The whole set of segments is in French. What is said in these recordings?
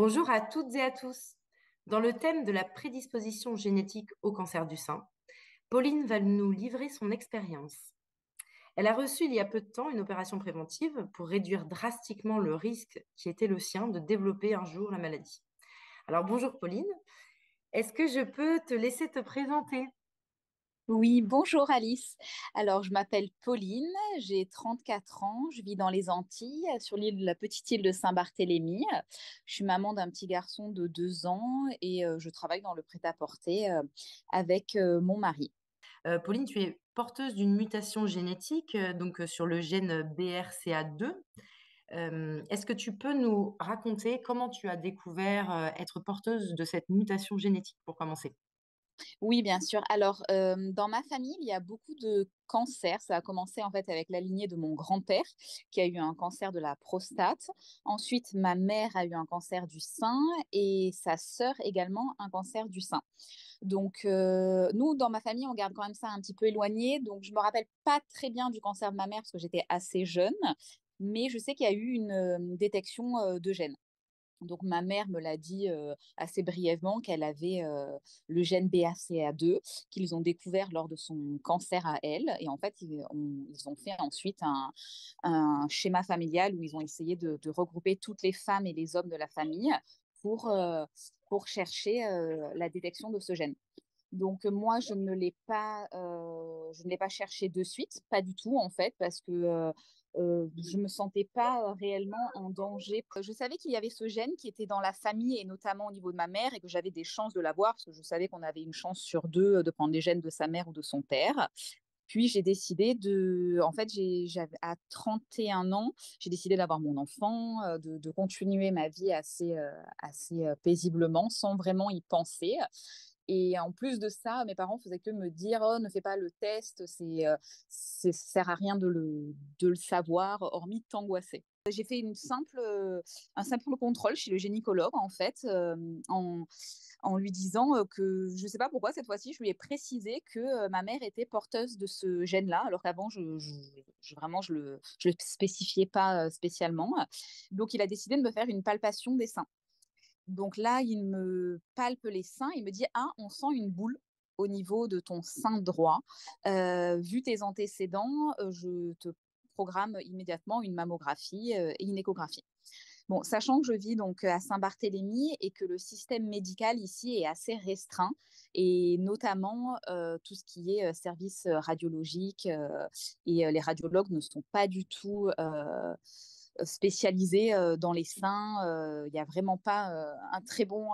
Bonjour à toutes et à tous. Dans le thème de la prédisposition génétique au cancer du sein, Pauline va nous livrer son expérience. Elle a reçu il y a peu de temps une opération préventive pour réduire drastiquement le risque qui était le sien de développer un jour la maladie. Alors bonjour Pauline, est-ce que je peux te laisser te présenter? Oui, bonjour Alice. Alors, je m'appelle Pauline, j'ai 34 ans, je vis dans les Antilles, sur la petite île de Saint-Barthélemy. Je suis maman d'un petit garçon de 2 ans et je travaille dans le prêt-à-porter avec mon mari. Pauline, tu es porteuse d'une mutation génétique sur le gène BRCA2. Est-ce que tu peux nous raconter comment tu as découvert être porteuse de cette mutation génétique pour commencer? Oui, bien sûr. Alors, dans ma famille, il y a beaucoup de cancers. Ça a commencé en fait avec la lignée de mon grand-père qui a eu un cancer de la prostate. Ensuite, ma mère a eu un cancer du sein et sa sœur également un cancer du sein. Donc, nous, dans ma famille, on garde quand même ça un petit peu éloigné. Donc, je me rappelle pas très bien du cancer de ma mère parce que j'étais assez jeune, mais je sais qu'il y a eu une détection de gènes. Donc, ma mère me l'a dit assez brièvement qu'elle avait le gène BRCA2 qu'ils ont découvert lors de son cancer à elle. Et en fait, ils ont fait ensuite un schéma familial où ils ont essayé de regrouper toutes les femmes et les hommes de la famille pour, euh, pour chercher la détection de ce gène. Donc moi, je ne l'ai pas cherché de suite, pas du tout en fait, parce que je me sentais pas réellement en danger. Je savais qu'il y avait ce gène qui était dans la famille et notamment au niveau de ma mère et que j'avais des chances de l'avoir parce que je savais qu'on avait une chance sur deux de prendre les gènes de sa mère ou de son père. Puis j'ai décidé en fait, j'avais à 31 ans, j'ai décidé d'avoir mon enfant, de continuer ma vie assez paisiblement, sans vraiment y penser. Et en plus de ça, mes parents faisaient que me dire, oh, ne fais pas le test, ça sert à rien de le savoir, hormis de t'angoisser. J'ai fait un simple contrôle chez le gynécologue, en fait, en lui disant que, je ne sais pas pourquoi, cette fois-ci, je lui ai précisé que ma mère était porteuse de ce gène-là, alors qu'avant, vraiment, je le spécifiais pas spécialement. Donc, il a décidé de me faire une palpation des seins. Donc là, il me palpe les seins, il me dit, ah, on sent une boule au niveau de ton sein droit. Vu tes antécédents, je te programme immédiatement une mammographie et une échographie. Bon, sachant que je vis donc à Saint-Barthélemy et que le système médical ici est assez restreint, et notamment tout ce qui est service radiologique, et les radiologues ne sont pas du tout spécialisés dans les seins. Il n'y a vraiment pas un très bon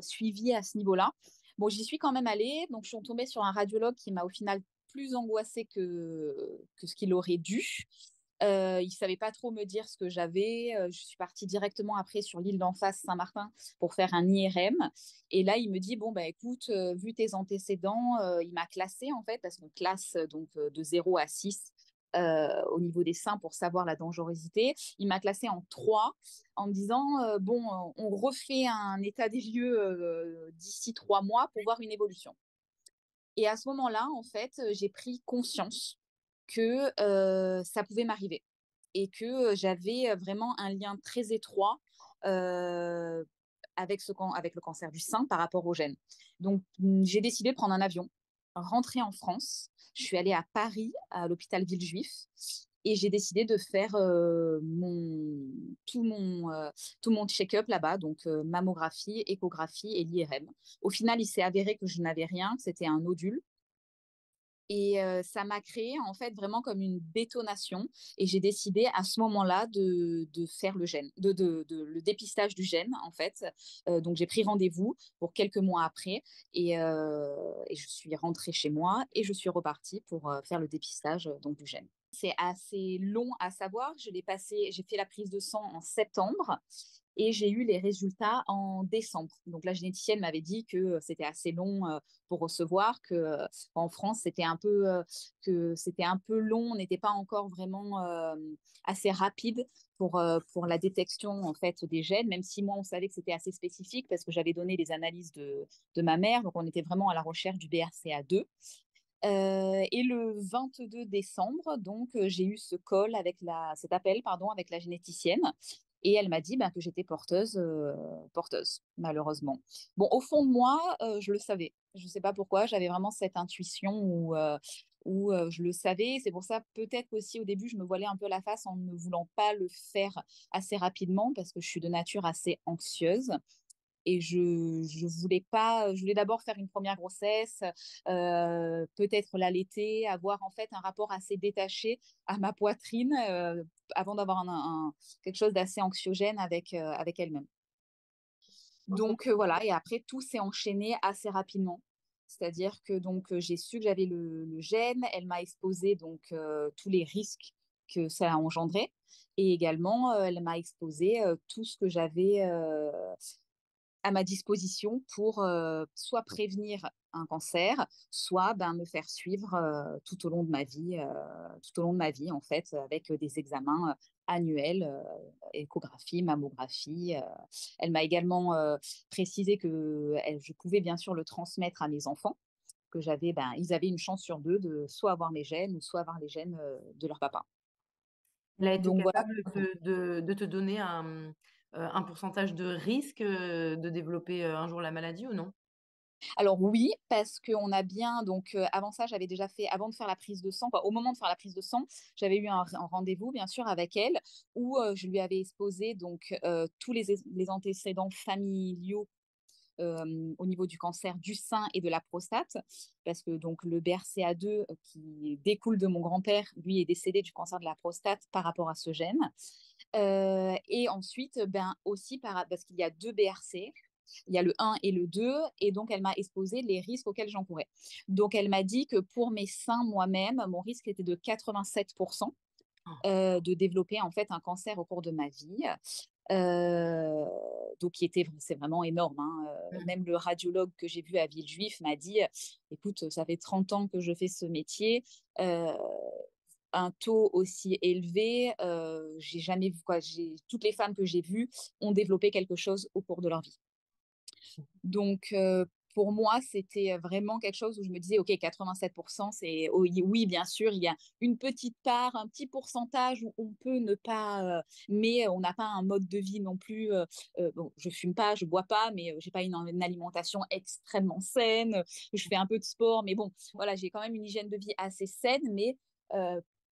suivi à ce niveau-là. Bon, j'y suis quand même allée, donc je suis tombée sur un radiologue qui m'a au final plus angoissée que ce qu'il aurait dû. Il savait pas trop me dire ce que j'avais. Je suis partie directement après sur l'île d'en face, Saint-Martin, pour faire un IRM. Et là, il me dit, bon, bah, écoute, vu tes antécédents, il m'a classé en fait, parce qu'on classe de 0 à 6 au niveau des seins pour savoir la dangerosité. Il m'a classé en 3 en me disant, bon, on refait un état des lieux d'ici 3 mois pour voir une évolution. Et à ce moment-là, en fait, j'ai pris conscience que ça pouvait m'arriver et que j'avais vraiment un lien très étroit euh, avec le cancer du sein par rapport au gène. Donc, j'ai décidé de prendre un avion, rentrer en France. Je suis allée à Paris, à l'hôpital Villejuif, et j'ai décidé de faire tout mon check-up là-bas, donc mammographie, échographie et l'IRM. Au final, il s'est avéré que je n'avais rien, que c'était un nodule. Et ça m'a créé en fait vraiment comme une détonation. Et j'ai décidé à ce moment-là de faire le gène, le dépistage du gène en fait. Donc j'ai pris rendez-vous pour quelques mois après et je suis rentrée chez moi et je suis repartie pour faire le dépistage donc du gène. C'est assez long à savoir. J'ai fait la prise de sang en septembre et j'ai eu les résultats en décembre. Donc la généticienne m'avait dit que c'était assez long pour recevoir, que en France c'était un peu long, on n'était pas encore vraiment assez rapide pour la détection en fait des gènes, même si moi on savait que c'était assez spécifique parce que j'avais donné les analyses de ma mère, donc on était vraiment à la recherche du BRCA2. Et le 22 décembre, donc, j'ai eu cet appel, pardon, avec la généticienne Et elle m'a dit que j'étais porteuse, malheureusement. Bon, au fond de moi, je le savais. Je ne sais pas pourquoi, j'avais vraiment cette intuition où je le savais. C'est pour ça, peut-être aussi au début, je me voilais un peu la face en ne voulant pas le faire assez rapidement parce que je suis de nature assez anxieuse. Et je voulais pas, je voulais d'abord faire une première grossesse, peut-être l'allaiter, avoir en fait un rapport assez détaché à ma poitrine avant d'avoir quelque chose d'assez anxiogène avec elle-même. Donc voilà, et après tout s'est enchaîné assez rapidement. C'est-à-dire que donc j'ai su que j'avais le gène, elle m'a exposé donc tous les risques que ça a engendré, et également elle m'a exposé tout ce que j'avais à ma disposition pour soit prévenir un cancer, soit me faire suivre tout au long de ma vie, en fait, avec des examens annuels, échographie, mammographie. Elle m'a également précisé que je pouvais bien sûr le transmettre à mes enfants, que ils avaient une chance sur deux de soit avoir mes gènes ou soit avoir les gènes de leur papa. Elle a été Donc voilà. capable de te donner un pourcentage de risque, de développer, un jour la maladie ou non? Alors oui, parce qu'on a bien donc avant ça, j'avais déjà fait avant de faire la prise de sang, quoi, au moment de faire la prise de sang, j'avais eu un rendez-vous bien sûr avec elle où, je lui avais exposé donc tous les antécédents familiaux, au niveau du cancer du sein et de la prostate. Parce que donc le BRCA2 qui découle de mon grand-père, lui est décédé du cancer de la prostate par rapport à ce gène. Et ensuite, aussi parce qu'il y a 2 BRC, il y a le 1 et le 2, et donc elle m'a exposé les risques auxquels j'encourais. Donc elle m'a dit que pour mes seins moi-même, mon risque était de 87% Ah. de développer en fait un cancer au cours de ma vie. Euh, donc c'est vraiment énorme, hein. Mmh. Même le radiologue que j'ai vu à Villejuif m'a dit, écoute, ça fait 30 ans que je fais ce métier. Euh, un taux aussi élevé, j'ai jamais vu quoi. Toutes les femmes que j'ai vues ont développé quelque chose au cours de leur vie. Donc, pour moi, c'était vraiment quelque chose où je me disais, OK, 87%, c'est oui, oui, bien sûr, il y a une petite part, un petit pourcentage où on peut ne pas, mais on n'a pas un mode de vie non plus. Bon, je fume pas, je bois pas, mais j'ai pas une alimentation extrêmement saine. Je fais un peu de sport, mais bon, voilà, j'ai quand même une hygiène de vie assez saine, mais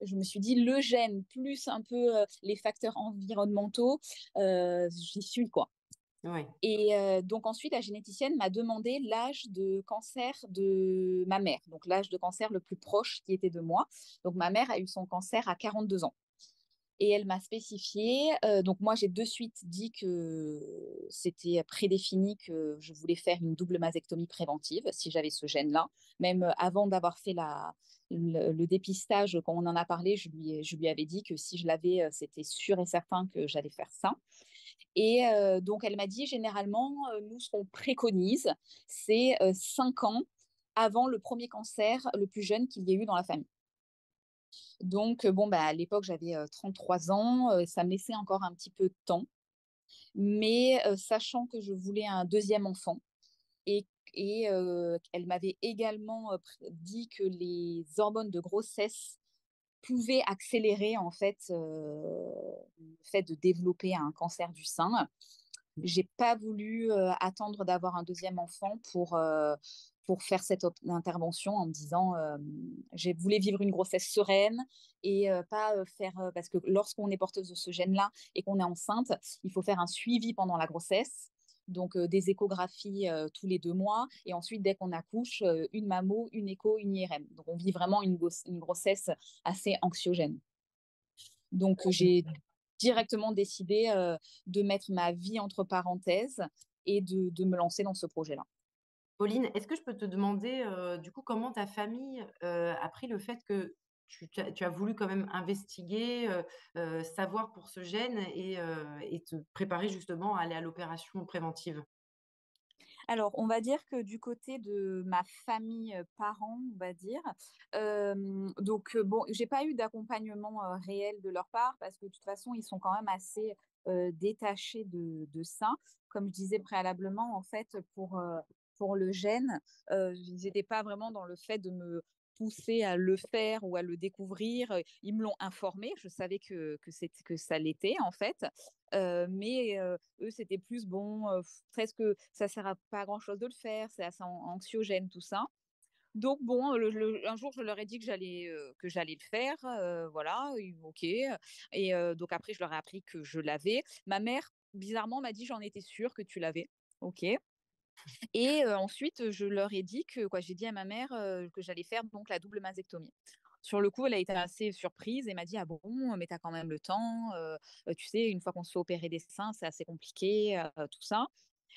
je me suis dit, le gène plus un peu les facteurs environnementaux, j'y suis, quoi. Ouais. Et donc ensuite, la généticienne m'a demandé l'âge de cancer de ma mère, donc l'âge de cancer le plus proche qui était de moi. Donc ma mère a eu son cancer à 42 ans. Et elle m'a spécifié, donc moi j'ai de suite dit que c'était prédéfini que je voulais faire une double mastectomie préventive si j'avais ce gène-là. Même avant d'avoir fait le dépistage, quand on en a parlé, je lui avais dit que si je l'avais, c'était sûr et certain que j'allais faire ça. Et donc, elle m'a dit, généralement, nous, ce qu'on préconise, c'est 5 ans avant le premier cancer le plus jeune qu'il y ait eu dans la famille. Donc, bon, à l'époque, j'avais 33 ans, ça me laissait encore un petit peu de temps. Mais sachant que je voulais un deuxième enfant, et, elle m'avait également dit que les hormones de grossesse pouvaient accélérer en fait le fait de développer un cancer du sein. J'ai pas voulu attendre d'avoir un deuxième enfant pour faire cette intervention en me disant j'ai voulu vivre une grossesse sereine et pas faire parce que lorsqu'on est porteuse de ce gène-là et qu'on est enceinte, il faut faire un suivi pendant la grossesse. Donc des échographies tous les 2 mois et ensuite dès qu'on accouche une mammo, une écho, une IRM. Donc on vit vraiment une grossesse assez anxiogène. Donc, j'ai directement décidé de mettre ma vie entre parenthèses et de me lancer dans ce projet-là. Pauline, est-ce que je peux te demander, du coup, comment ta famille, a pris le fait que tu as voulu quand même investiguer, savoir pour ce gène et te préparer justement à aller à l'opération préventive? Alors, on va dire que du côté de ma famille, parents, on va dire, donc bon, j'ai pas eu d'accompagnement, réel de leur part parce que de toute façon, ils sont quand même assez, détachés de ça. Comme je disais préalablement, en fait, pour le gène, ils étaient pas vraiment dans le fait de me poussé à le faire ou à le découvrir. Ils me l'ont informé, je savais que ça l'était en fait. Mais eux, c'était plus bon, presque ça sert à pas grand-chose de le faire, c'est assez anxiogène tout ça. Donc bon, un jour, je leur ai dit que j'allais le faire, voilà, OK. Et donc après, je leur ai appris que je l'avais. Ma mère, bizarrement, m'a dit: «J'en étais sûre que tu l'avais». OK. Et ensuite, je leur ai dit j'ai dit à ma mère, que j'allais faire donc la double mastectomie. Sur le coup, elle a été assez surprise et m'a dit: «Ah bon? Mais tu as quand même le temps, tu sais, une fois qu'on se fait opérer des seins, c'est assez compliqué», tout ça.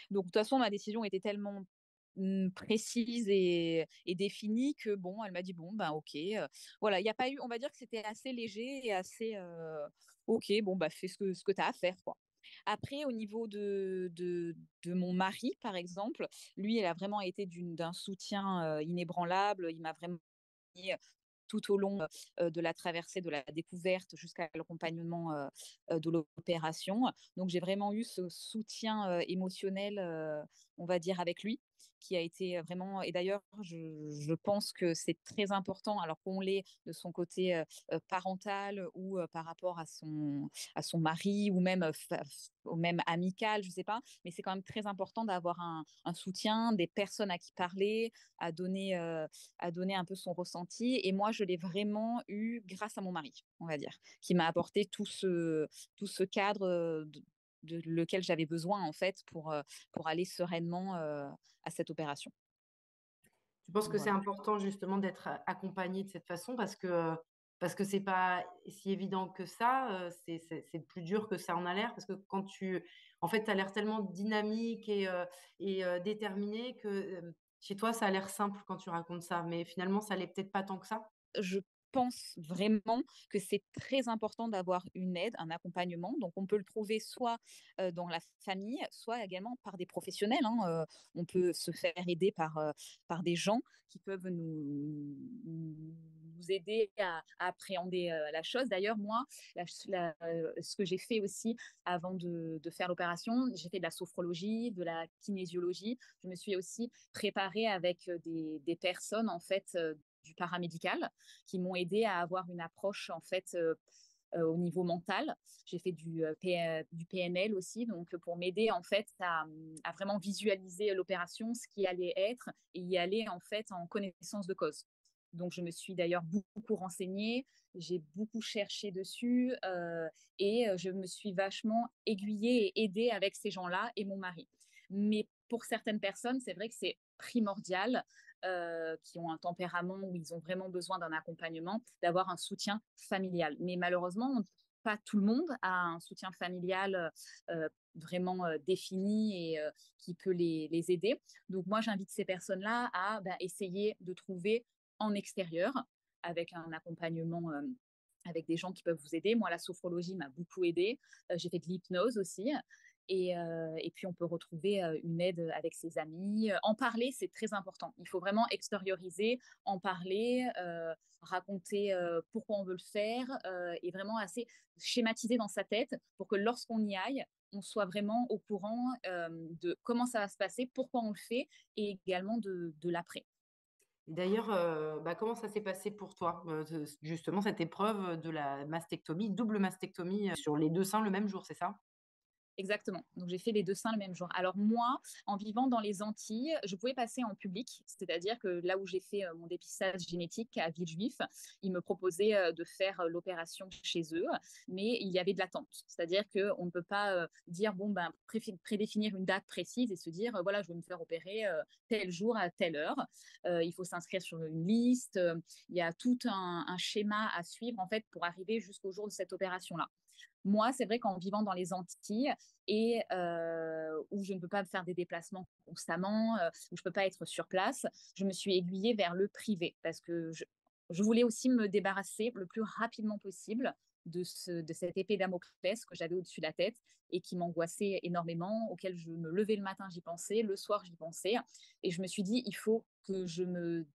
Donc de toute façon, ma décision était tellement, précise et définie que bon, elle m'a dit: «Bon, ben, OK», voilà, il y a pas eu, on va dire que c'était assez léger et assez, «OK, bon, bah, fais ce que tu as à faire, quoi». Après au niveau de mon mari, par exemple, lui, il a vraiment été d'un soutien, inébranlable. Il m'a vraiment accompagnée tout au long, de la traversée, de la découverte jusqu'à l'accompagnement, de l'opération. Donc j'ai vraiment eu ce soutien, émotionnel, on va dire avec lui, qui a été vraiment. Et d'ailleurs je pense que c'est très important, alors qu'on l'est de son côté, parental ou, par rapport à son mari ou même, fa ou même amical, je sais pas, mais c'est quand même très important d'avoir un soutien, des personnes à qui parler, à donner, un peu son ressenti. Et moi, je l'ai vraiment eu grâce à mon mari, on va dire, qui m'a apporté tout ce cadre, de lequel j'avais besoin, en fait, pour aller sereinement, à cette opération. Tu penses que c'est Voilà. important justement d'être accompagné de cette façon parce que c'est pas si évident que ça, c'est plus dur que ça en a l'air parce que quand tu en fait, tu as l'air tellement dynamique et déterminé que, chez toi, ça a l'air simple quand tu racontes ça, mais finalement, ça l'est peut-être pas tant que ça? Je pense vraiment que c'est très important d'avoir une aide, un accompagnement. Donc, on peut le trouver soit dans la famille, soit également par des professionnels, hein. On peut se faire aider par des gens qui peuvent nous aider à appréhender la chose. D'ailleurs, moi, ce que j'ai fait aussi avant de faire l'opération, j'ai fait de la sophrologie, de la kinésiologie. Je me suis aussi préparée avec des personnes, en fait, du paramédical, qui m'ont aidé à avoir une approche, en fait, au niveau mental. J'ai fait du PNL aussi, donc pour m'aider, en fait, à vraiment visualiser l'opération, ce qui allait être, et y aller, en fait, en connaissance de cause. Donc je me suis d'ailleurs beaucoup renseignée, j'ai beaucoup cherché dessus, et je me suis vachement aiguillée et aidée avec ces gens-là et mon mari. Mais pour certaines personnes, c'est vrai que c'est primordial, qui ont un tempérament où ils ont vraiment besoin d'un accompagnement, d'avoir un soutien familial. Mais malheureusement, pas tout le monde a un soutien familial vraiment défini et qui peut les aider. Donc moi, j'invite ces personnes-là à essayer de trouver en extérieur, avec un accompagnement, avec des gens qui peuvent vous aider. Moi, la sophrologie m'a beaucoup aidée. J'ai fait de l'hypnose aussi. Et puis, on peut retrouver une aide avec ses amis. En parler, c'est très important. Il faut vraiment extérioriser, en parler, raconter pourquoi on veut le faire, et vraiment assez schématiser dans sa tête pour que lorsqu'on y aille, on soit vraiment au courant de comment ça va se passer, pourquoi on le fait, et également de l'après. Et d'ailleurs, comment ça s'est passé pour toi, justement cette épreuve de la mastectomie, double mastectomie, sur les 2 seins le même jour, c'est ça? Exactement. Donc j'ai fait les 2 seins le même jour. Alors moi, en vivant dans les Antilles, je pouvais passer en public, c'est-à-dire que là où j'ai fait, mon dépistage génétique à Villejuif, ils me proposaient, de faire, l'opération chez eux, mais il y avait de l'attente. C'est-à-dire qu'on ne peut pas, dire: «Bon, ben, prédéfinir une date précise et se dire, voilà, je vais me faire opérer, tel jour à telle heure». Il faut s'inscrire sur une liste, il y a tout un schéma à suivre, en fait, pour arriver jusqu'au jour de cette opération-là. Moi, c'est vrai qu'en vivant dans les Antilles et où je ne peux pas faire des déplacements constamment, où je ne peux pas être sur place, je me suis aiguillée vers le privé parce que je voulais aussi me débarrasser le plus rapidement possible de cette épée Damoclès que j'avais au-dessus de la tête et qui m'angoissait énormément, auquel je me levais le matin, j'y pensais, le soir, j'y pensais. Et je me suis dit, il faut que je me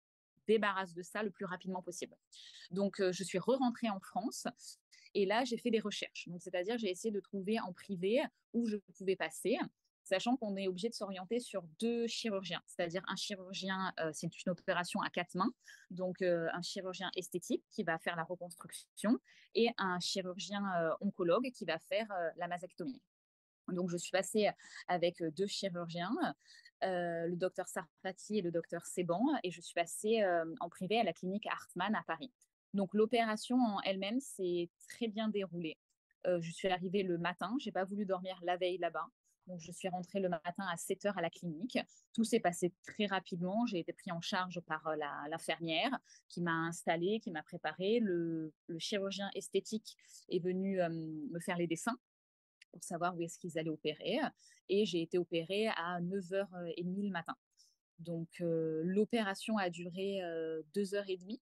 débarrasse de ça le plus rapidement possible. Donc, je suis re-rentrée en France et là, j'ai fait des recherches. Donc, c'est-à-dire, j'ai essayé de trouver en privé où je pouvais passer. sachant qu'on est obligé de s'orienter sur 2 chirurgiens, c'est-à-dire un chirurgien, c'est une opération à 4 mains, donc un chirurgien esthétique qui va faire la reconstruction et un chirurgien oncologue qui va faire la mastectomie. Donc, je suis passée avec 2 chirurgiens, le docteur Sarfati et le docteur Seban, et je suis passée en privé à la clinique Hartmann à Paris. Donc, l'opération en elle-même s'est très bien déroulée. Je suis arrivée le matin, j'ai pas voulu dormir la veille là-bas. Donc, je suis rentrée le matin à 7 heures à la clinique. Tout s'est passé très rapidement. J'ai été prise en charge par l'infirmière qui m'a installée, qui m'a préparée. Le chirurgien esthétique est venu me faire les dessins pour savoir où est-ce qu'ils allaient opérer. Et j'ai été opérée à 9h30 le matin. Donc, l'opération a duré 2h30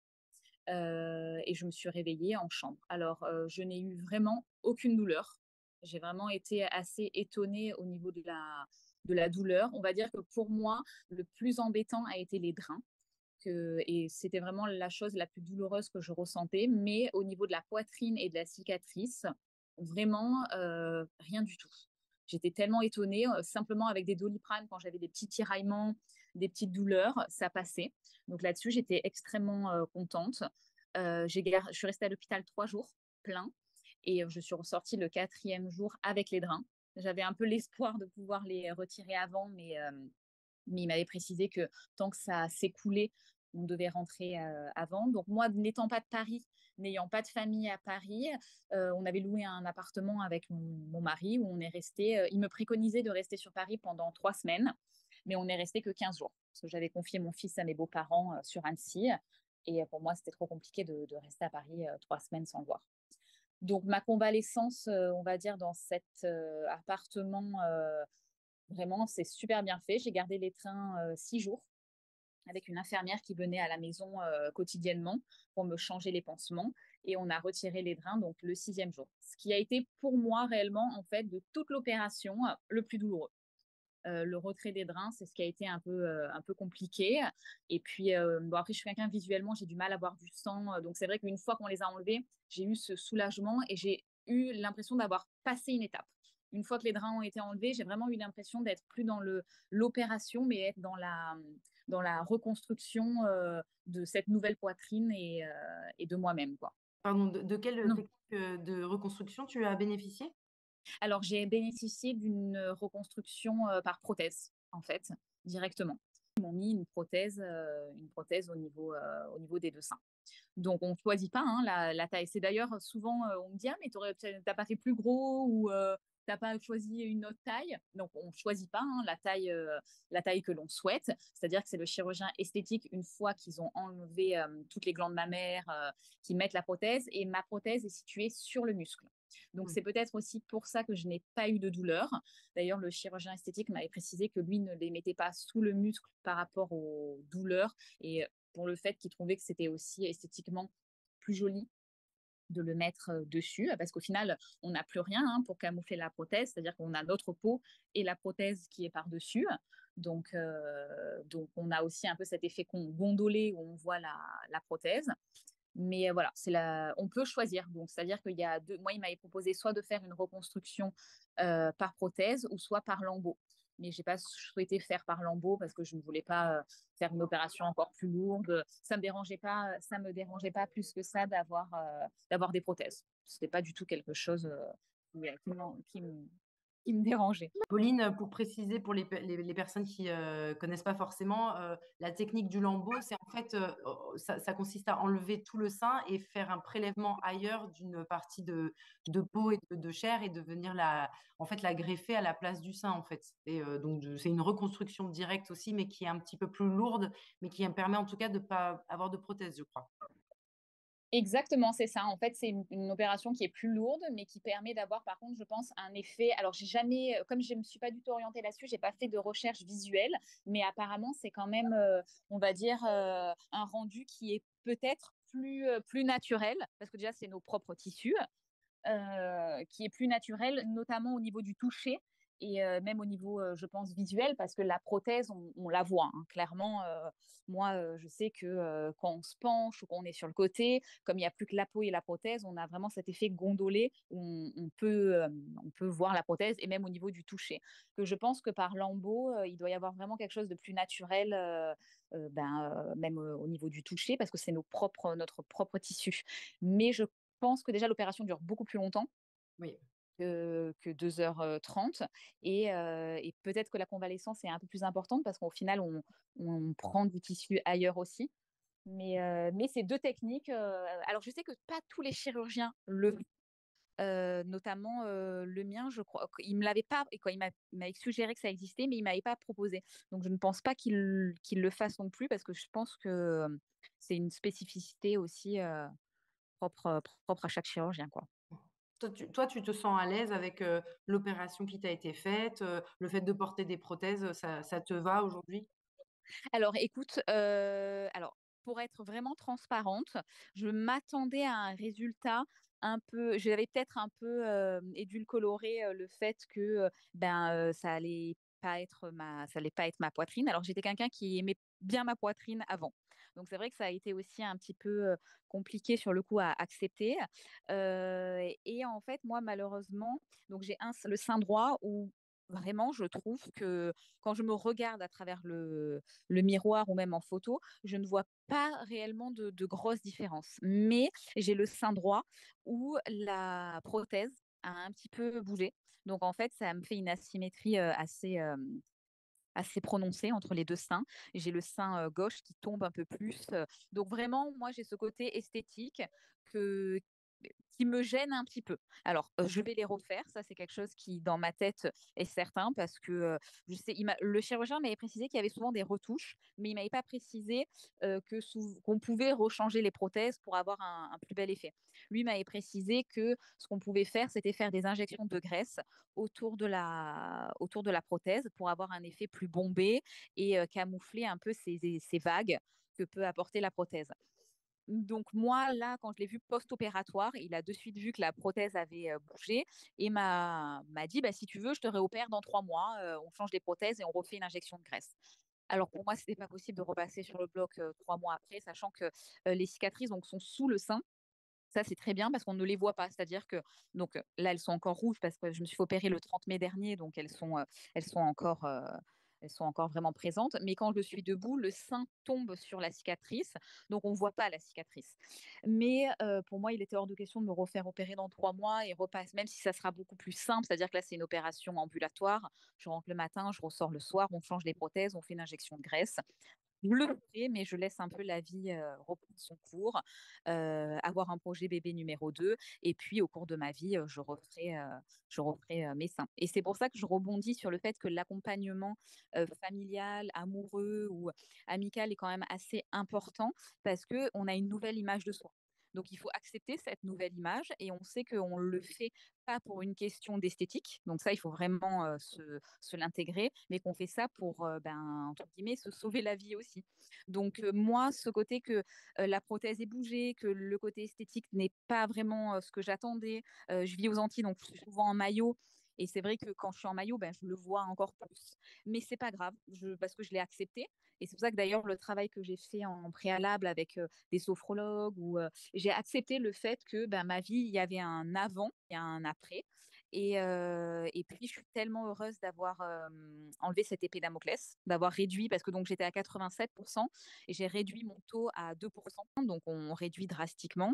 et je me suis réveillée en chambre. Alors, je n'ai eu vraiment aucune douleur. J'ai vraiment été assez étonnée au niveau de la douleur. On va dire que pour moi, le plus embêtant a été les drains. Et c'était vraiment la chose la plus douloureuse que je ressentais. Mais au niveau de la poitrine et de la cicatrice, vraiment rien du tout. J'étais tellement étonnée, simplement avec des Doliprane, quand j'avais des petits tiraillements, des petites douleurs, ça passait. Donc là-dessus, j'étais extrêmement contente. Je suis restée à l'hôpital 3 jours plein et je suis ressortie le 4e jour avec les drains. J'avais un peu l'espoir de pouvoir les retirer avant, mais il m'avait précisé que tant que ça s'écoulait, on devait rentrer avant. Donc moi, n'étant pas de Paris, n'ayant pas de famille à Paris, on avait loué un appartement avec mon mari où on est resté. Il me préconisait de rester sur Paris pendant 3 semaines, mais on n'est resté que 15 jours parce que j'avais confié mon fils à mes beaux-parents sur Annecy. Et pour moi, c'était trop compliqué de rester à Paris 3 semaines sans le voir. Donc ma convalescence, on va dire, dans cet appartement, vraiment, c'est super bien fait. J'ai gardé les trains 6 jours avec une infirmière qui venait à la maison quotidiennement pour me changer les pansements. Et on a retiré les drains donc le 6e jour. Ce qui a été pour moi réellement, en fait, de toute l'opération, le plus douloureux. Le retrait des drains, c'est ce qui a été un peu compliqué. Et puis, bon, après, je suis quelqu'un visuellement, j'ai du mal à voir du sang. Donc, c'est vrai qu'une fois qu'on les a enlevés, j'ai eu ce soulagement et j'ai eu l'impression d'avoir passé une étape. Une fois que les drains ont été enlevés, j'ai vraiment eu l'impression d'être plus dans l'opération, mais être dans la reconstruction de cette nouvelle poitrine et de moi-même, quoi. Pardon, de quelle Non. technique de reconstruction tu as bénéficié? Alors, j'ai bénéficié d'une reconstruction par prothèse, en fait, directement. Ils m'ont mis une prothèse au niveau des 2 seins. Donc, on ne choisit pas hein, la taille. C'est d'ailleurs souvent, on me dit, ah, mais t'as pas fait plus gros ou t'as pas choisi une autre taille. Donc, on ne choisit pas hein, la taille que l'on souhaite. C'est-à-dire que c'est le chirurgien esthétique, une fois qu'ils ont enlevé toutes les glandes mammaires, qui mettent la prothèse. Et ma prothèse est située sur le muscle. Donc, Mmh. c'est peut-être aussi pour ça que je n'ai pas eu de douleur. D'ailleurs, le chirurgien esthétique m'avait précisé que lui ne les mettait pas sous le muscle par rapport aux douleurs et pour le fait qu'il trouvait que c'était aussi esthétiquement plus joli de le mettre dessus, parce qu'au final, on n'a plus rien hein, pour camoufler la prothèse, c'est-à-dire qu'on a notre peau et la prothèse qui est par-dessus. Donc, on a aussi un peu cet effet gondolé où on voit la prothèse. Mais voilà, on peut choisir. Donc, c'est-à-dire qu'il y a moi, il m'avait proposé soit de faire une reconstruction par prothèse ou soit par lambeau. Mais je n'ai pas souhaité faire par lambeau parce que je ne voulais pas faire une opération encore plus lourde. Ça me dérangeait pas plus que ça d'avoir des prothèses. C'était pas du tout quelque chose qui me dérangeait. Pauline, pour préciser pour les personnes qui connaissent pas forcément, la technique du lambeau, c'est en fait, ça consiste à enlever tout le sein et faire un prélèvement ailleurs d'une partie de peau et de chair et de venir en fait, la greffer à la place du sein, en fait. Et donc, c'est une reconstruction directe aussi, mais qui est un petit peu plus lourde, mais qui permet en tout cas de ne pas avoir de prothèse, je crois. Exactement, c'est ça. En fait, c'est une opération qui est plus lourde, mais qui permet d'avoir, par contre, je pense, un effet. Alors, j'ai jamais, comme je ne me suis pas du tout orientée là-dessus, j'ai pas fait de recherche visuelle, mais apparemment, c'est quand même, on va dire, un rendu qui est peut-être plus naturel, parce que déjà, c'est nos propres tissus, qui est plus naturel, notamment au niveau du toucher. Et même au niveau, je pense, visuel, parce que la prothèse, on la voit, hein, clairement. Moi, je sais que quand on se penche ou qu'on est sur le côté, comme il n'y a plus que la peau et la prothèse, on a vraiment cet effet gondolé où on peut voir la prothèse et même au niveau du toucher. Que je pense que par lambeau, il doit y avoir vraiment quelque chose de plus naturel, même au niveau du toucher, parce que c'est notre propre tissu. Mais je pense que déjà l'opération dure beaucoup plus longtemps Oui. que 2h30 et peut-être que la convalescence est un peu plus importante parce qu'au final, on prend du tissu ailleurs aussi. Mais ces 2 techniques, alors je sais que pas tous les chirurgiens le font, notamment, le mien, je crois il me l'avait pas et quand il m'avait suggéré que ça existait, mais il m'avait pas proposé. Donc je ne pense pas qu'il le fasse non plus parce que je pense que, c'est une spécificité aussi, propre à chaque chirurgien, quoi. Toi, tu te sens à l'aise avec, l'opération qui t'a été faite, le fait de porter des prothèses, ça te va aujourd'hui? Alors écoute, pour être vraiment transparente, je m'attendais à un résultat un peu j'avais peut-être un peu, édulcoré, le fait que, ça allait pas être ma poitrine. Alors j'étais quelqu'un qui aimait bien ma poitrine avant. Donc c'est vrai que ça a été aussi un petit peu, compliqué sur le coup à accepter, et en fait, moi malheureusement, donc j'ai le sein droit où vraiment je trouve que quand je me regarde à travers le miroir ou même en photo, je ne vois pas réellement de grosses différences. Mais j'ai le sein droit où la prothèse a un petit peu bougé. Donc en fait, ça me fait une asymétrie assez prononcée entre les deux seins. J'ai le sein gauche qui tombe un peu plus. Donc vraiment, moi, j'ai ce côté esthétique que qui me gêne un petit peu. Alors, je vais les refaire, ça c'est quelque chose qui dans ma tête est certain parce que je sais, le chirurgien m'avait précisé qu'il y avait souvent des retouches, mais il m'avait pas précisé qu'on pouvait rechanger les prothèses pour avoir un plus bel effet. Lui m'avait précisé que ce qu'on pouvait faire, c'était faire des injections de graisse autour de la prothèse pour avoir un effet plus bombé et camoufler un peu ces vagues que peut apporter la prothèse. Donc moi, là, quand je l'ai vu post-opératoire, il a de suite vu que la prothèse avait bougé et m'a dit, bah, si tu veux, je te réopère dans 3 mois, on change les prothèses et on refait une injection de graisse. Alors pour moi, ce n'était pas possible de repasser sur le bloc 3 mois après, sachant que les cicatrices donc, sont sous le sein. Ça, c'est très bien parce qu'on ne les voit pas. C'est-à-dire que donc là, elles sont encore rouges parce que je me suis fait opérer le 30 mai dernier, donc elles sont encore, elles sont encore vraiment présentes. Mais quand je suis debout, le sein tombe sur la cicatrice, donc on ne voit pas la cicatrice. Mais pour moi, il était hors de question de me refaire opérer dans 3 mois et repasse, même si ça sera beaucoup plus simple. C'est-à-dire que là, c'est une opération ambulatoire. Je rentre le matin, je ressors le soir, on change les prothèses, on fait une injection de graisse. Je le ferai, mais je laisse un peu la vie, reprendre son cours, avoir un projet bébé numéro 2 et puis au cours de ma vie, je referai, mes seins et c'est pour ça que je rebondis sur le fait que l'accompagnement, familial, amoureux ou amical est quand même assez important parce qu'on a une nouvelle image de soi. Donc il faut accepter cette nouvelle image et on sait qu'on le fait pas pour une question d'esthétique, donc ça, il faut vraiment, se l'intégrer, mais qu'on fait ça pour, entre guillemets, «se sauver la vie» aussi. Donc moi, ce côté que, la prothèse ait bougé, que le côté esthétique n'est pas vraiment, ce que j'attendais, je vis aux Antilles, donc je suis souvent en maillot et c'est vrai que quand je suis en maillot, je le vois encore plus. Mais c'est pas grave, parce que je l'ai accepté et c'est pour ça que d'ailleurs le travail que j'ai fait en préalable avec, des sophrologues ou j'ai accepté le fait que, ma vie, il y avait un avant et un après et puis je suis tellement heureuse d'avoir, enlevé cette épée Damoclès, d'avoir réduit parce que donc j'étais à 87 et j'ai réduit mon taux à 2 donc on réduit drastiquement.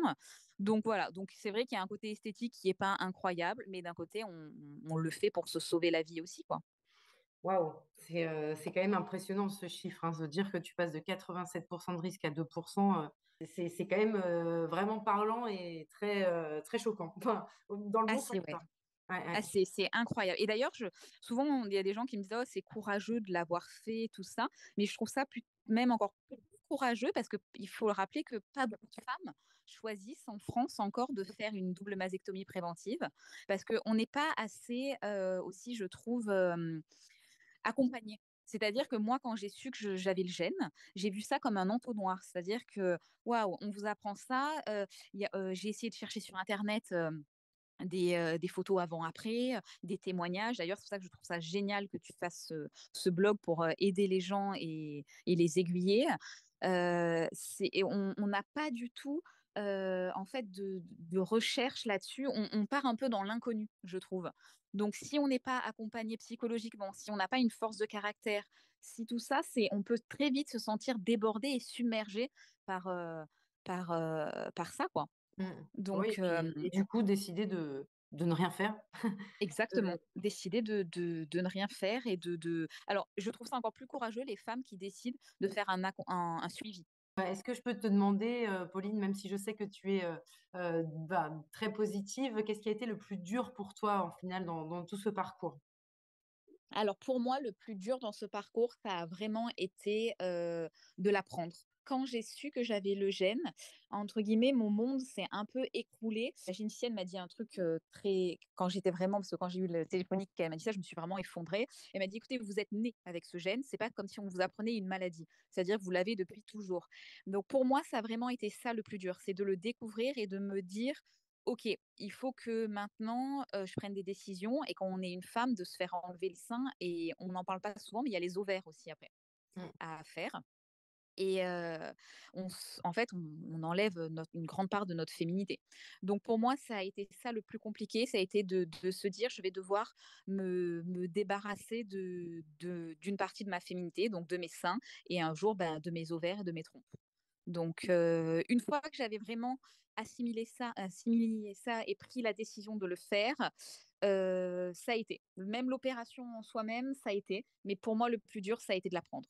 Donc voilà, donc c'est vrai qu'il y a un côté esthétique qui est pas incroyable, mais d'un côté on le fait pour se sauver la vie aussi, quoi. Waouh! C'est quand même impressionnant ce chiffre, hein, se dire que tu passes de 87 de risque à 2 c'est quand même, vraiment parlant et très, très choquant. Enfin, dans le Ah bon sens, c'est ouais. quoi. Ouais, ouais. Ah c'est incroyable et d'ailleurs souvent il y a des gens qui me disent: «Oh c'est courageux de l'avoir fait tout ça», mais je trouve ça même encore plus courageux parce qu'il faut le rappeler que pas beaucoup de femmes choisissent en France encore de faire une double mastectomie préventive parce qu'on n'est pas assez, aussi je trouve, accompagnées. C'est-à-dire que moi quand j'ai su que j'avais le gène, j'ai vu ça comme un entonnoir. C'est-à-dire que waouh, on vous apprend ça, j'ai essayé de chercher sur internet, des photos avant-après, des témoignages. D'ailleurs, c'est pour ça que je trouve ça génial que tu fasses ce blog pour aider les gens et les aiguiller. Et on n'a pas du tout en fait de recherche là-dessus. On part un peu dans l'inconnu, je trouve. Donc, si on n'est pas accompagné psychologiquement, si on n'a pas une force de caractère, si tout ça, on peut très vite se sentir débordé et submergé par, par ça, quoi. Mmh. Oui, Donc, et du coup, décider de ne rien faire. exactement, décider de ne rien faire et alors je trouve ça encore plus courageux les femmes qui décident de faire un suivi. Est-ce que je peux te demander, Pauline, même si je sais que tu es, très positive, qu'est-ce qui a été le plus dur pour toi, en final, dans tout ce parcours? Alors pour moi, le plus dur dans ce parcours, ça a vraiment été, de l'apprendre. Quand j'ai su que j'avais le gène, entre guillemets, «mon monde s'est un peu écroulé». La généticienne m'a dit un truc, très quand j'étais vraiment parce que quand j'ai eu le téléphonique, elle m'a dit ça, je me suis vraiment effondrée. Elle m'a dit: «Écoutez, vous êtes née avec ce gène, c'est pas comme si on vous apprenait une maladie. C'est-à-dire que vous l'avez depuis toujours». Donc pour moi, ça a vraiment été ça le plus dur, c'est de le découvrir et de me dire: OK, il faut que maintenant, je prenne des décisions et quand on est une femme, de se faire enlever le sein et on n'en parle pas souvent, mais il y a les ovaires aussi après Mmh. à faire et en fait, on enlève, une grande part de notre féminité. Donc pour moi, ça a été ça le plus compliqué, ça a été de se dire: «Je vais devoir me débarrasser d'une partie de ma féminité, donc de mes seins et un jour, ben, de mes ovaires et de mes trompes». Donc, une fois que j'avais vraiment assimilé ça et pris la décision de le faire, ça a été. Même l'opération en soi-même, ça a été, mais pour moi, le plus dur, ça a été de l'apprendre.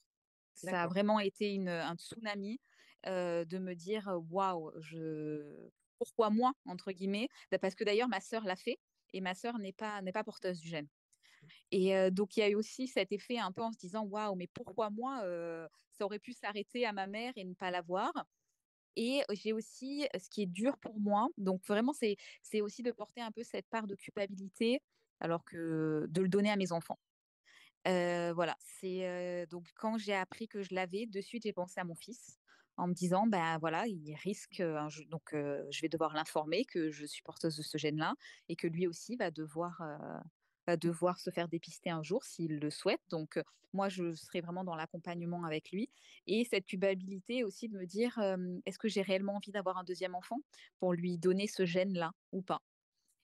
Ça a D'accord. vraiment été un tsunami, de me dire: «Waouh, je pourquoi moi?» entre guillemets. Parce que d'ailleurs ma sœur l'a fait et ma sœur n'est pas porteuse du gène. Et donc il y a eu aussi cet effet un peu en se disant: «Waouh, mais pourquoi moi?» Ça aurait pu s'arrêter à ma mère et ne pas l'avoir. Et j'ai aussi ce qui est dur pour moi, donc vraiment c'est aussi de porter un peu cette part de culpabilité, alors que de le donner à mes enfants. Voilà, donc quand j'ai appris que je l'avais, de suite j'ai pensé à mon fils en me disant: «Ben voilà, il risque, un j donc je vais devoir l'informer que je suis porteuse de ce gène-là et que lui aussi va devoir se faire dépister un jour s'il le souhaite». Donc moi je serai vraiment dans l'accompagnement avec lui et cette culpabilité aussi de me dire, «Est-ce que j'ai réellement envie d'avoir un deuxième enfant pour lui donner ce gène-là ou pas?»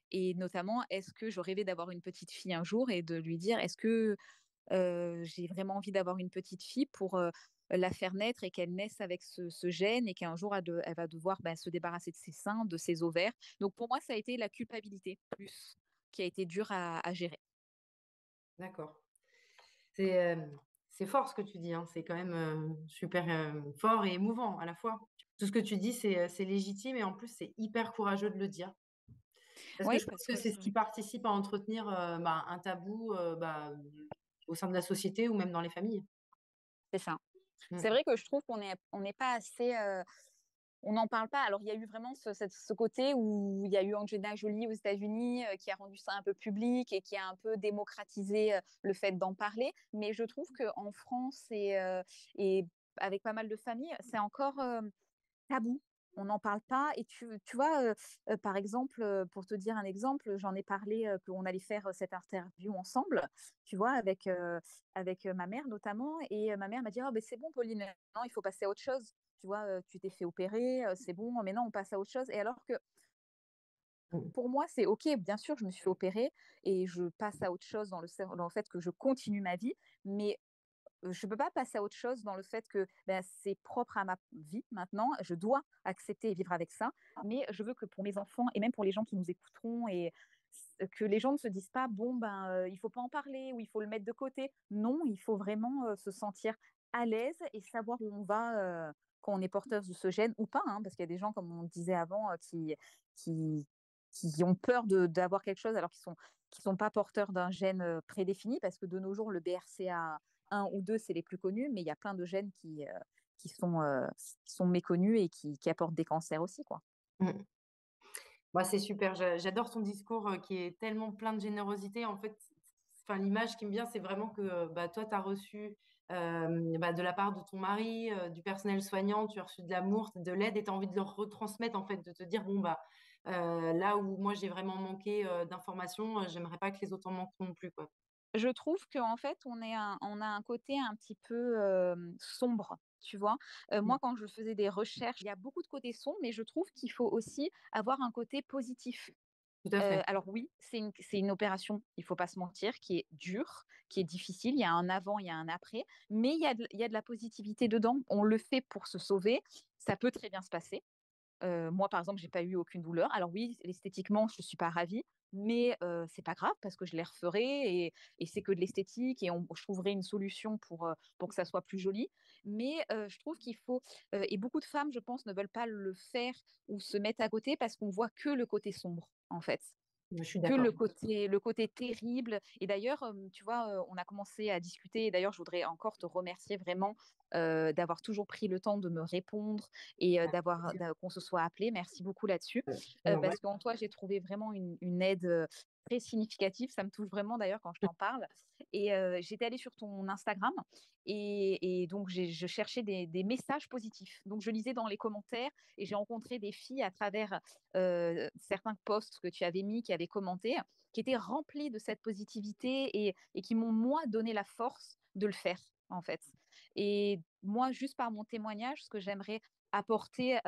Et notamment, est-ce que je rêvais d'avoir une petite fille un jour et de lui dire: «Est-ce que j'ai vraiment envie d'avoir une petite fille pour, la faire naître et qu'elle naisse avec ce gène et qu'un jour elle va devoir, bah, se débarrasser de ses seins, de ses ovaires». Donc pour moi, ça a été la culpabilité plus qui a été dur à gérer. D'accord. C'est, c'est fort ce que tu dis, hein. C'est quand même, super, fort et émouvant à la fois. Tout ce que tu dis, c'est légitime et en plus, c'est hyper courageux de le dire. Parce que Oui, je pense parce que que c'est ce qui participe à entretenir, un tabou, au sein de la société ou même dans les familles. c'est ça. C'est Mmh. vrai que je trouve qu'on n'est pas assez, on n'en parle pas. Alors, il y a eu vraiment ce côté où il y a eu Angelina Jolie aux États-Unis qui a rendu ça un peu public et qui a un peu démocratisé le fait d'en parler. Mais je trouve qu'en France et avec pas mal de familles, c'est encore tabou. On n'en parle pas. Et tu vois, par exemple, pour te dire un exemple, j'en ai parlé qu'on allait faire cette interview ensemble, tu vois, avec ma mère notamment. Et ma mère m'a dit: «Oh, ben, c'est bon, Pauline, non, il faut passer à autre chose. Tu vois, tu t'es fait opérer, c'est bon, maintenant on passe à autre chose». Et alors que Mmh. pour moi, c'est OK, bien sûr, je me suis fait opérer et je passe à autre chose dans le fait que je continue ma vie, mais je peux pas passer à autre chose dans le fait que, ben, c'est propre à ma vie maintenant. Je dois accepter et vivre avec ça, mais je veux que pour mes enfants et même pour les gens qui nous écouteront que les gens ne se disent pas: «Bon, ben, il faut pas en parler ou il faut le mettre de côté». Non, il faut vraiment, se sentir à l'aise et savoir où on va, quand on est porteuse de ce gène ou pas, hein, parce qu'il y a des gens, comme on disait avant, qui qui ont peur d'avoir quelque chose alors qu'ils sont pas porteurs d'un gène, prédéfini parce que de nos jours, le BRCA un ou 2 c'est les plus connus, mais il y a plein de gènes qui sont, qui sont méconnus et qui apportent des cancers aussi, quoi. Mmh. Bah, c'est super, j'adore ton discours, qui est tellement plein de générosité. En fait, enfin, l'image qui me vient, c'est vraiment que, toi, tu as reçu, de la part de ton mari, du personnel soignant, tu as reçu de l'amour, de l'aide et tu as envie de leur retransmettre, en fait, de te dire: «Bon, Là où moi, j'ai vraiment manqué d'informations, j'aimerais pas que les autres en manquent non plus, quoi. Je trouve qu'en fait, on a un côté un petit peu sombre, tu vois. Mm. Moi, quand je faisais des recherches, il y a beaucoup de côtés sombres, mais je trouve qu'il faut aussi avoir un côté positif. Tout à fait. Alors oui, c'est une opération, il faut pas se mentir, qui est dure, qui est difficile. Il y a un avant, il y a un après, mais il y a de la positivité dedans. On le fait pour se sauver. Ça peut très bien se passer. Moi, par exemple, j'ai pas eu aucune douleur. Alors oui, esthétiquement, je suis pas ravie, mais c'est pas grave parce que je les referai et c'est que de l'esthétique et je trouverai une solution pour que ça soit plus joli. Mais je trouve qu'il faut et beaucoup de femmes, je pense, ne veulent pas le faire ou se mettre à côté parce qu'on voit que le côté sombre, en fait Je suis que d'accord. le côté terrible. Et d'ailleurs, tu vois, on a commencé à discuter. Et d'ailleurs, je voudrais encore te remercier vraiment d'avoir toujours pris le temps de me répondre et qu'on se soit appelé. Merci beaucoup là-dessus. C'est normal. Parce qu'en toi, j'ai trouvé vraiment une aide très significative. Ça me touche vraiment d'ailleurs quand je t'en parle. Et j'étais allée sur ton Instagram et donc je cherchais des messages positifs. Donc je lisais dans les commentaires et j'ai rencontré des filles à travers certains posts que tu avais mis, qui avaient commenté, qui étaient remplis de cette positivité et qui m'ont, moi, donné la force de le faire, en fait. Et moi, juste par mon témoignage, ce que j'aimerais apporter,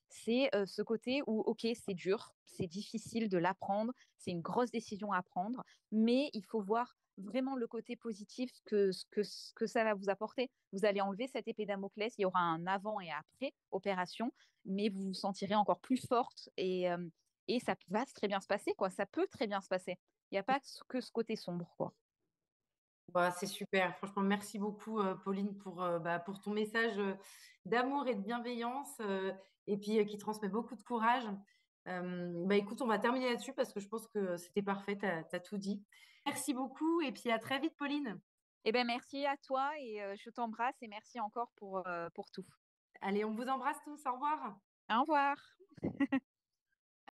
c'est ce côté où, OK, c'est dur, c'est difficile de l'apprendre, c'est une grosse décision à prendre, mais il faut voir vraiment le côté positif que ça va vous apporter. Vous allez enlever cette épée Damoclès, il y aura un avant et après opération, mais vous vous sentirez encore plus forte et ça va très bien se passer, quoi. Ça peut très bien se passer. Il n'y a pas que ce côté sombre, quoi. Bah, c'est super. Franchement, merci beaucoup, Pauline, pour ton message d'amour et de bienveillance et puis qui transmet beaucoup de courage. Bah, écoute, on va terminer là-dessus parce que je pense que c'était parfait. Tu as tout dit. Merci beaucoup et puis à très vite, Pauline. Eh ben, merci à toi et je t'embrasse et merci encore pour tout. Allez, on vous embrasse tous. Au revoir. Au revoir.